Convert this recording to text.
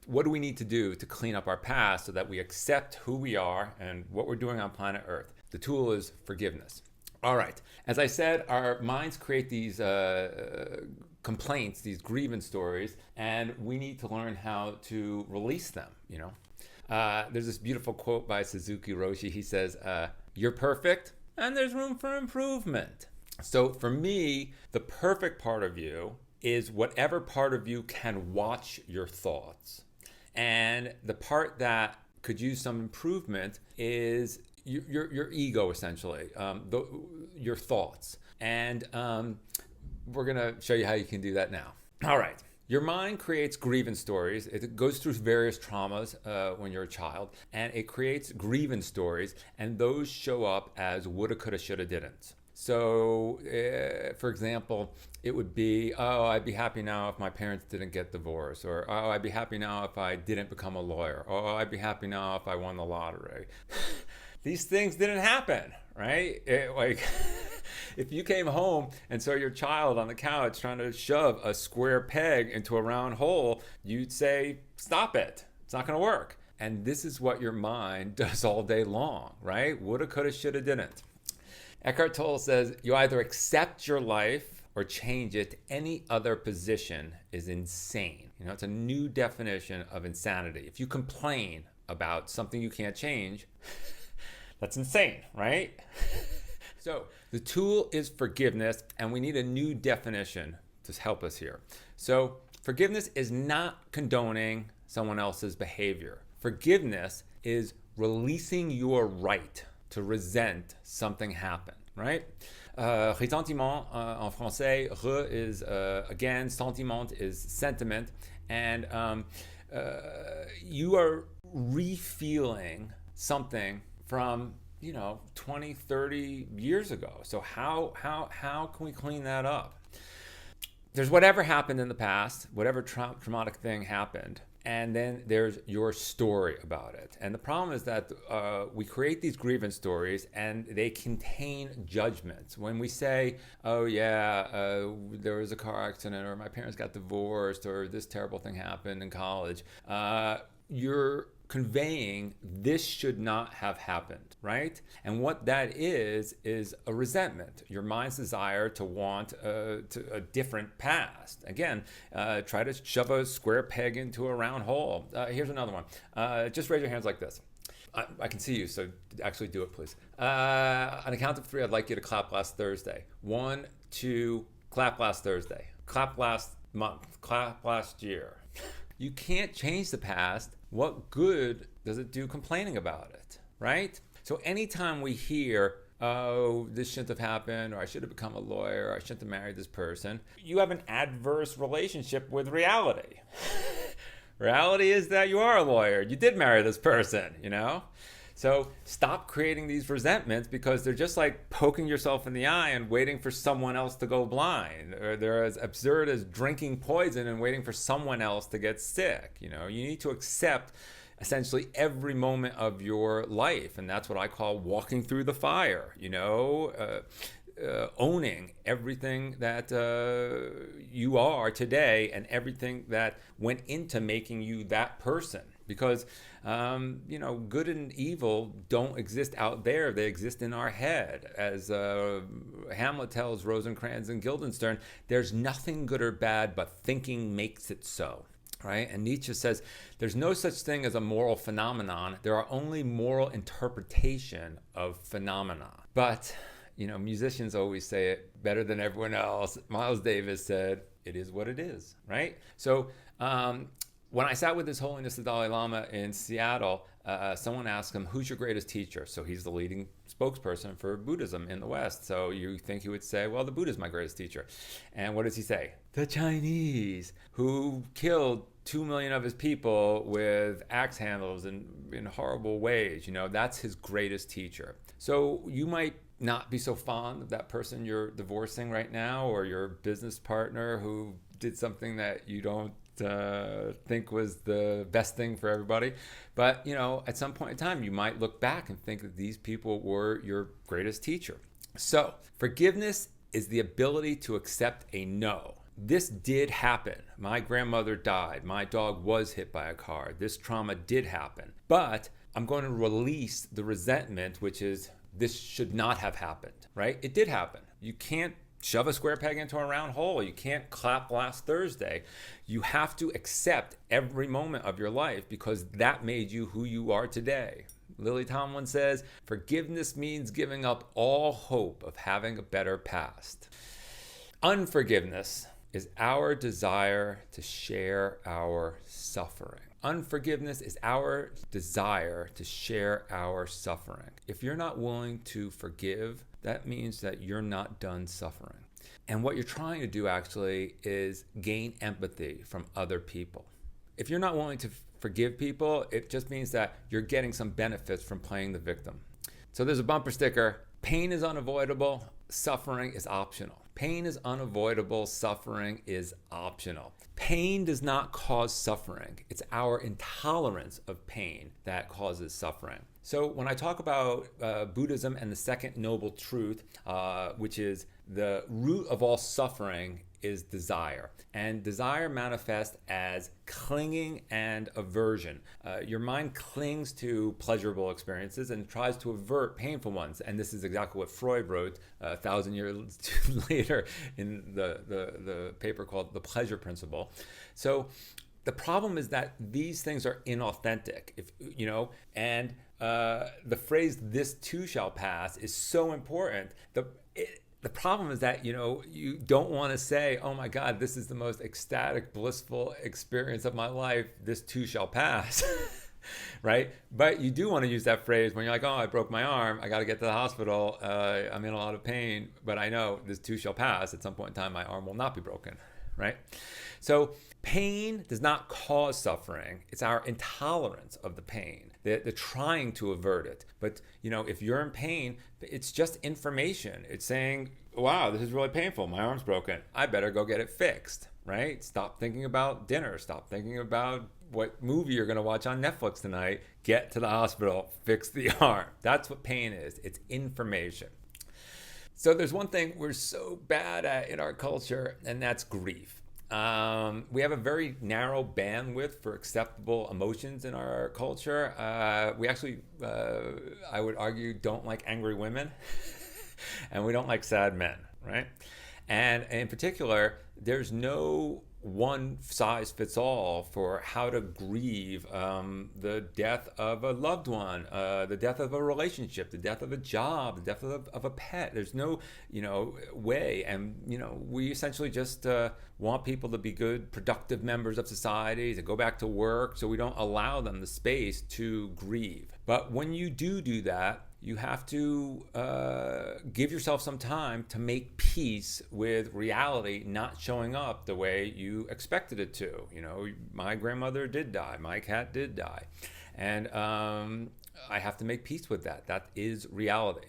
what do we need to do to clean up our past so that we accept who we are and what we're doing on planet Earth? The tool is forgiveness. All right. As I said, our minds create these complaints, these grievance stories, and we need to learn how to release them, There's this beautiful quote by Suzuki Roshi. He says, you're perfect and there's room for improvement. So for me, the perfect part of you is whatever part of you can watch your thoughts. And the part that could use some improvement is your ego, essentially, your thoughts. And we're going to show you how you can do that now. All right. Your mind creates grievance stories. It goes through various traumas when you're a child, and it creates grievance stories, and those show up as woulda, coulda, shoulda, didn't. So, for example, it would be, oh, I'd be happy now if my parents didn't get divorced, or oh, I'd be happy now if I didn't become a lawyer, or oh, I'd be happy now if I won the lottery. These things didn't happen, right? If you came home and saw your child on the couch trying to shove a square peg into a round hole, you'd say, stop it. It's not going to work. And this is what your mind does all day long, right? Woulda, coulda, shoulda, didn't. Eckhart Tolle says, you either accept your life or change it. Any other position is insane. It's a new definition of insanity. If you complain about something you can't change, that's insane, right? So the tool is forgiveness, and we need a new definition to help us here. So forgiveness is not condoning someone else's behavior. Forgiveness is releasing your right to resent something happened, right? Ressentiment en français, is again, sentiment is sentiment, and you are re-feeling something from 20, 30 years ago. So how can we clean that up? There's whatever happened in the past, whatever traumatic thing happened, and then there's your story about it. And the problem is that we create these grievance stories, and they contain judgments. When we say, oh yeah, there was a car accident, or my parents got divorced, or this terrible thing happened in college, you're conveying this should not have happened, right? And what that is a resentment, your mind's desire to want a different past. Again, try to shove a square peg into a round hole. Here's another one. Just raise your hands like this. I can see you, so actually do it, please. On a count of 3, I'd like you to clap last Thursday. 1, 2, clap last Thursday. Clap last month. Clap last year. You can't change the past. What good does it do complaining about it, right? So anytime we hear, oh, this shouldn't have happened, or I should have become a lawyer, or I shouldn't have married this person, you have an adverse relationship with reality. Reality is that you are a lawyer. You did marry this person, So stop creating these resentments, because they're just like poking yourself in the eye and waiting for someone else to go blind. Or they're as absurd as drinking poison and waiting for someone else to get sick. You need to accept essentially every moment of your life. And that's what I call walking through the fire, owning everything that you are today and everything that went into making you that person. Because, good and evil don't exist out there. They exist in our head. As Hamlet tells Rosencrantz and Guildenstern, there's nothing good or bad, but thinking makes it so. Right? And Nietzsche says, there's no such thing as a moral phenomenon. There are only moral interpretation of phenomena. But, musicians always say it better than everyone else. Miles Davis said, it is what it is, right? So, when I sat with His Holiness the Dalai Lama in Seattle, someone asked him, who's your greatest teacher? So he's the leading spokesperson for Buddhism in the West. So you think he would say, well, the Buddha's my greatest teacher. And what does he say? The Chinese, who killed 2 million of his people with axe handles and in horrible ways. That's his greatest teacher. So you might not be so fond of that person you're divorcing right now, or your business partner who did something that you don't think was the best thing for everybody. But, at some point in time, you might look back and think that these people were your greatest teacher. So forgiveness is the ability to accept a no. this did happen. My grandmother died. My dog was hit by a car. This trauma did happen. But I'm going to release the resentment, which is this should not have happened, right? It did happen. You can't shove a square peg into a round hole. You can't clap last Thursday. You have to accept every moment of your life because that made you who you are today. Lily Tomlin says, forgiveness means giving up all hope of having a better past. Unforgiveness is our desire to share our suffering. Unforgiveness is our desire to share our suffering. If you're not willing to forgive, that means that you're not done suffering. And what you're trying to do actually is gain empathy from other people. If you're not willing to forgive people, it just means that you're getting some benefits from playing the victim. So there's a bumper sticker: pain is unavoidable, suffering is optional. Pain is unavoidable, suffering is optional. Pain does not cause suffering. It's our intolerance of pain that causes suffering. So when I talk about Buddhism and the second noble truth, which is the root of all suffering, is desire. And desire manifests as clinging and aversion. Your mind clings to pleasurable experiences and tries to avert painful ones. And this is exactly what Freud wrote 1,000 years later in the paper called The Pleasure Principle. So the problem is that these things are inauthentic, and the phrase "this too shall pass" is so important. The problem is that, you don't want to say, oh my God, this is the most ecstatic, blissful experience of my life. This too shall pass, right? But you do want to use that phrase when you're like, oh, I broke my arm. I got to get to the hospital. I'm in a lot of pain, but I know this too shall pass. At some point in time, my arm will not be broken, right? So pain does not cause suffering. It's our intolerance of the pain, the trying to avert it. But, if you're in pain, it's just information. It's saying, wow, this is really painful. My arm's broken. I better go get it fixed, right? Stop thinking about dinner. Stop thinking about what movie you're going to watch on Netflix tonight. Get to the hospital. Fix the arm. That's what pain is. It's information. So there's one thing we're so bad at in our culture, and that's grief. We have a very narrow bandwidth for acceptable emotions in our culture. We actually, I would argue, don't like angry women and we don't like sad men, right? And in particular, there's no one size fits all for how to grieve the death of a loved one, the death of a relationship, the death of a job, the death of a pet. There's no, way. And, we essentially just want people to be good, productive members of society, to go back to work, so we don't allow them the space to grieve. But when you do that, you have to give yourself some time to make peace with reality not showing up the way you expected it to. My grandmother did die. My cat did die. And I have to make peace with that. That is reality.